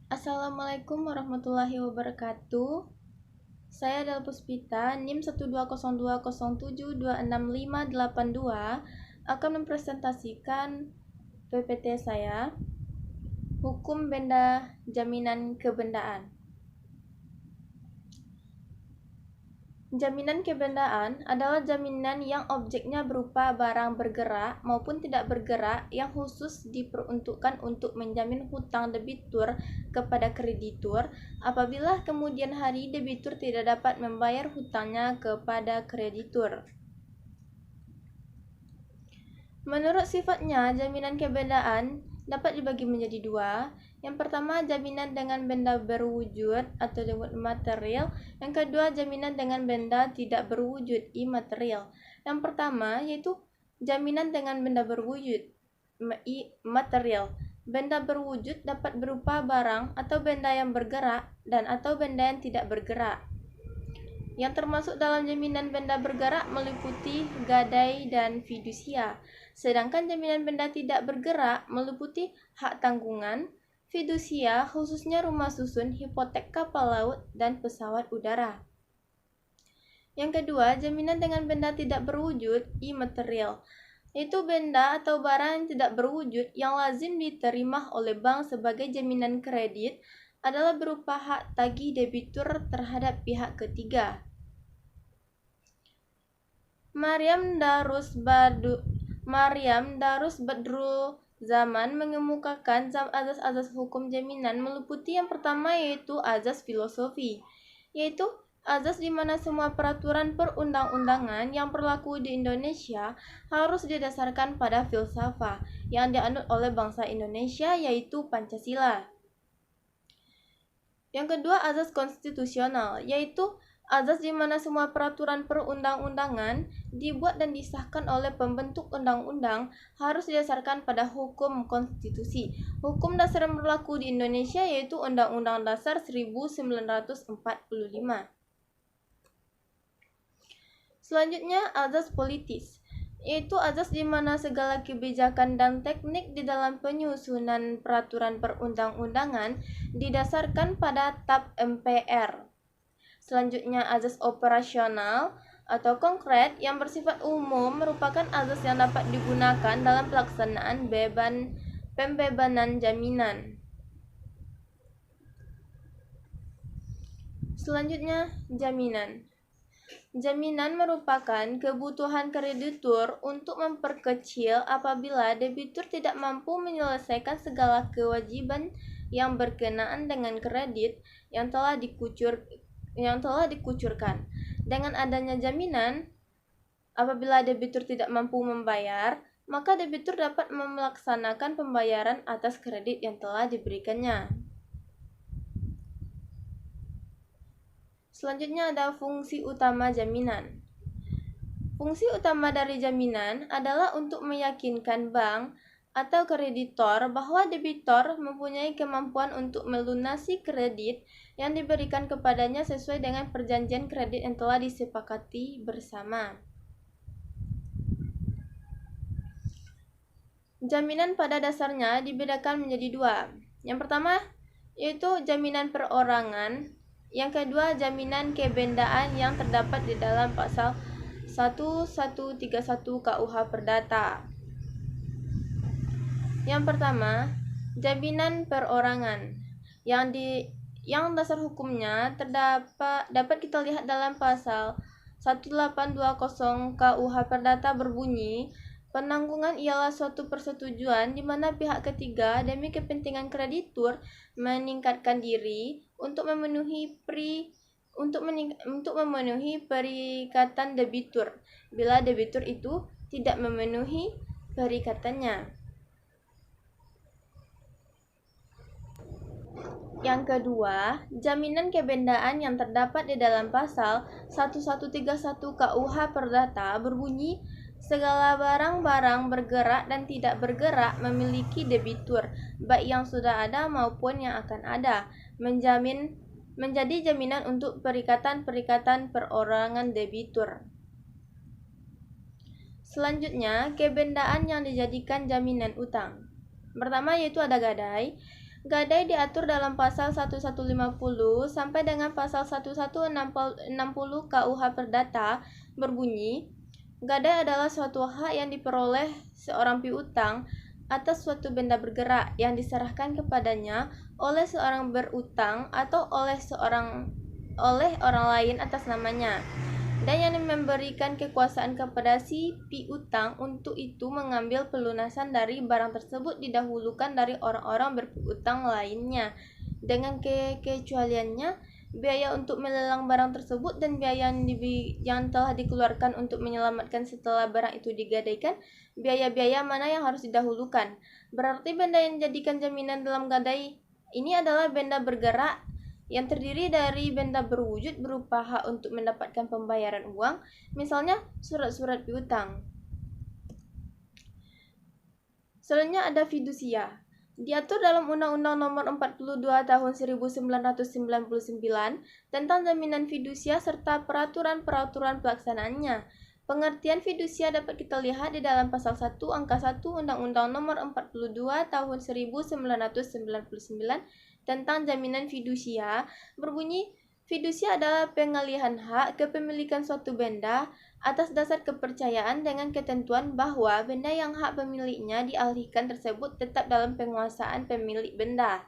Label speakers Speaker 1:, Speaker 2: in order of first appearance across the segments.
Speaker 1: Assalamualaikum warahmatullahi wabarakatuh. Saya adalah Puspita, NIM 12020726582 akan mempresentasikan PPT saya, Hukum Benda Jaminan Kebendaan. Jaminan kebendaan adalah jaminan yang objeknya berupa barang bergerak maupun tidak bergerak yang khusus diperuntukkan untuk menjamin hutang debitur kepada kreditur apabila kemudian hari debitur tidak dapat membayar hutangnya kepada kreditur. Menurut sifatnya, jaminan kebendaan dapat dibagi menjadi dua. Yang pertama, jaminan dengan benda berwujud atau disebut material. Yang kedua, jaminan dengan benda tidak berwujud, imaterial. Yang pertama yaitu jaminan dengan benda berwujud, material. Benda berwujud dapat berupa barang atau benda yang bergerak dan atau benda yang tidak bergerak. Yang termasuk dalam jaminan benda bergerak meliputi gadai dan fidusia. Sedangkan jaminan benda tidak bergerak meliputi hak tanggungan, fidusia khususnya rumah susun, hipotek kapal laut, dan pesawat udara. Yang kedua, jaminan dengan benda tidak berwujud, imaterial, yaitu benda atau barang yang tidak berwujud yang lazim diterima oleh bank sebagai jaminan kredit adalah berupa hak tagih debitur terhadap pihak ketiga. Maryam Darus Badrul Zaman mengemukakan azas-azas hukum jaminan meliputi yang pertama yaitu azas filosofi, yaitu azas di mana semua peraturan perundang-undangan yang berlaku di Indonesia harus didasarkan pada filsafah yang dianut oleh bangsa Indonesia yaitu Pancasila. Yang kedua, azas konstitusional, yaitu azas di mana semua peraturan perundang-undangan dibuat dan disahkan oleh pembentuk undang-undang harus didasarkan pada hukum konstitusi. Hukum dasar yang berlaku di Indonesia yaitu Undang-Undang Dasar 1945. Selanjutnya, azas politis, yaitu azas di mana segala kebijakan dan teknik di dalam penyusunan peraturan perundang-undangan didasarkan pada TAP MPR. Selanjutnya, azas operasional atau konkret yang bersifat umum merupakan azas yang dapat digunakan dalam pelaksanaan pembebanan jaminan. Selanjutnya, jaminan. Jaminan merupakan kebutuhan kreditur untuk memperkecil apabila debitur tidak mampu menyelesaikan segala kewajiban yang berkenaan dengan kredit yang telah dikucurkan. Dengan adanya jaminan, apabila debitur tidak mampu membayar, maka debitur dapat melaksanakan pembayaran atas kredit yang telah diberikannya. Selanjutnya ada fungsi utama jaminan. Fungsi utama dari jaminan adalah untuk meyakinkan bank atau kreditor bahwa debitor mempunyai kemampuan untuk melunasi kredit yang diberikan kepadanya sesuai dengan perjanjian kredit yang telah disepakati bersama. Jaminan pada dasarnya dibedakan menjadi dua. Yang pertama yaitu jaminan perorangan. Yang kedua, jaminan kebendaan yang terdapat di dalam pasal 1131 KUH Perdata. Yang pertama, jaminan perorangan yang dasar hukumnya dapat kita lihat dalam pasal 1820 KUH Perdata berbunyi, penanggungan ialah suatu persetujuan di mana pihak ketiga demi kepentingan kreditur meningkatkan diri untuk memenuhi perikatan debitur bila debitur itu tidak memenuhi perikatannya. Yang kedua, jaminan kebendaan yang terdapat di dalam pasal 1131 KUH Perdata berbunyi, segala barang-barang bergerak dan tidak bergerak memiliki debitur, baik yang sudah ada maupun yang akan ada, menjadi jaminan untuk perikatan-perikatan perorangan debitur. Selanjutnya, kebendaan yang dijadikan jaminan utang. Pertama yaitu ada gadai. Gadai diatur dalam pasal 1150 sampai dengan pasal 1160 KUH Perdata berbunyi, gadai adalah suatu hak yang diperoleh seorang piutang atas suatu benda bergerak yang diserahkan kepadanya oleh seorang berutang atau oleh orang lain atas namanya, dan yang memberikan kekuasaan kepada si piutang untuk itu mengambil pelunasan dari barang tersebut didahulukan dari orang-orang berpiutang lainnya, dengan kekecualiannya biaya untuk melelang barang tersebut dan biaya yang telah dikeluarkan untuk menyelamatkan setelah barang itu digadaikan. Biaya-biaya mana yang harus didahulukan? Berarti benda yang dijadikan jaminan dalam gadai ini adalah benda bergerak yang terdiri dari benda berwujud berupa hak untuk mendapatkan pembayaran uang, misalnya surat-surat piutang. Selanjutnya ada fidusia. Diatur dalam Undang-Undang Nomor 42 Tahun 1999 tentang jaminan fidusia serta peraturan-peraturan pelaksanaannya. Pengertian fidusia dapat kita lihat di dalam pasal 1 angka 1 Undang-Undang Nomor 42 Tahun 1999 tentang jaminan fidusia berbunyi, fidusia adalah pengalihan hak kepemilikan suatu benda atas dasar kepercayaan dengan ketentuan bahwa benda yang hak pemiliknya dialihkan tersebut tetap dalam penguasaan pemilik benda.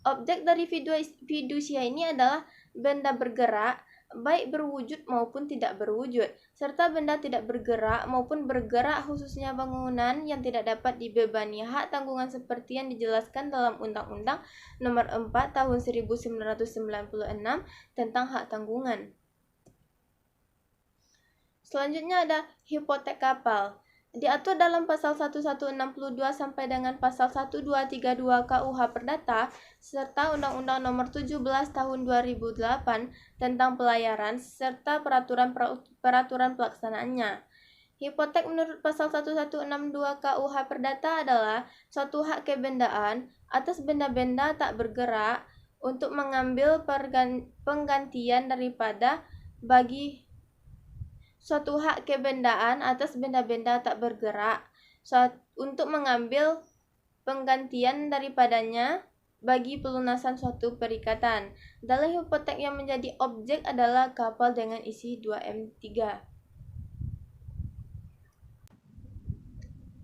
Speaker 1: Objek dari fidusia ini adalah benda bergerak, baik berwujud maupun tidak berwujud, serta benda tidak bergerak maupun bergerak, khususnya bangunan yang tidak dapat dibebani hak tanggungan seperti yang dijelaskan dalam Undang-Undang Nomor 4 Tahun 1996 tentang hak tanggungan. Selanjutnya ada hipotek kapal. Diatur dalam pasal 1162 sampai dengan pasal 1232 KUH Perdata serta Undang-Undang Nomor 17 Tahun 2008 tentang pelayaran serta peraturan pelaksanaannya. Hipotek menurut pasal 1162 KUH Perdata adalah suatu hak kebendaan atas benda-benda tak bergerak untuk mengambil penggantian daripada bagi suatu hak kebendaan atas benda-benda tak bergerak untuk mengambil penggantian daripadanya bagi pelunasan suatu perikatan. Dalam hipotek yang menjadi objek adalah kapal dengan isi 2M3.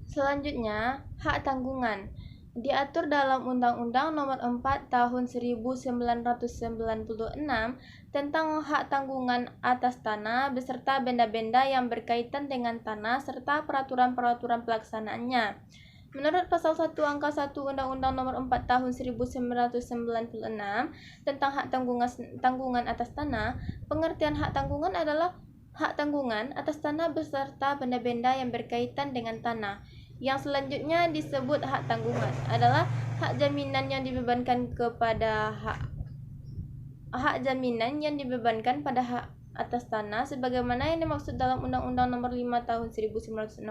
Speaker 1: Selanjutnya, hak tanggungan. Diatur dalam Undang-Undang Nomor 4 Tahun 1996 tentang hak tanggungan atas tanah beserta benda-benda yang berkaitan dengan tanah serta peraturan-peraturan pelaksanaannya. Menurut pasal 1 angka 1 Undang-Undang Nomor 4 Tahun 1996 tentang hak tanggungan atas tanah, pengertian hak tanggungan adalah hak tanggungan atas tanah beserta benda-benda yang berkaitan dengan tanah. Yang selanjutnya disebut hak tanggungan adalah hak jaminan yang dibebankan pada hak jaminan yang dibebankan pada hak atas tanah sebagaimana yang dimaksud dalam Undang-Undang Nomor 5 Tahun 1960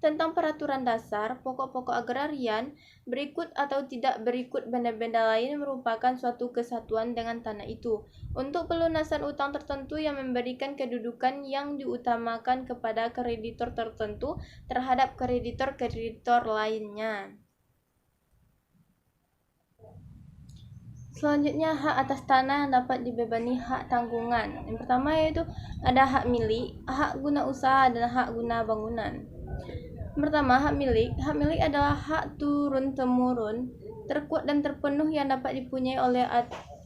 Speaker 1: tentang peraturan dasar pokok-pokok agrarian. Berikut atau tidak berikut benda-benda lain merupakan suatu kesatuan dengan tanah itu untuk pelunasan utang tertentu yang memberikan kedudukan yang diutamakan kepada kreditor tertentu terhadap kreditor-kreditor lainnya. Selanjutnya, hak atas tanah yang dapat dibebani hak tanggungan. Yang pertama yaitu ada hak milik, hak guna usaha, dan hak guna bangunan. Pertama, hak milik. Hak milik adalah hak turun-temurun, terkuat dan terpenuh yang dapat dipunyai oleh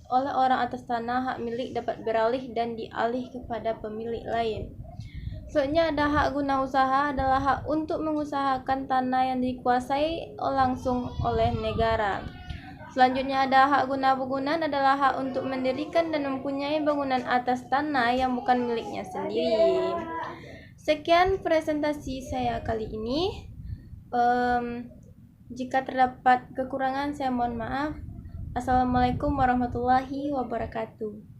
Speaker 1: orang atas tanah. Hak milik dapat beralih dan dialih kepada pemilik lain. Selanjutnya ada hak guna usaha, adalah hak untuk mengusahakan tanah yang dikuasai langsung oleh negara. Selanjutnya ada hak guna bangunan, adalah hak untuk mendirikan dan mempunyai bangunan atas tanah yang bukan miliknya sendiri. Sekian presentasi saya kali ini. Jika terdapat kekurangan saya mohon maaf. Assalamualaikum warahmatullahi wabarakatuh.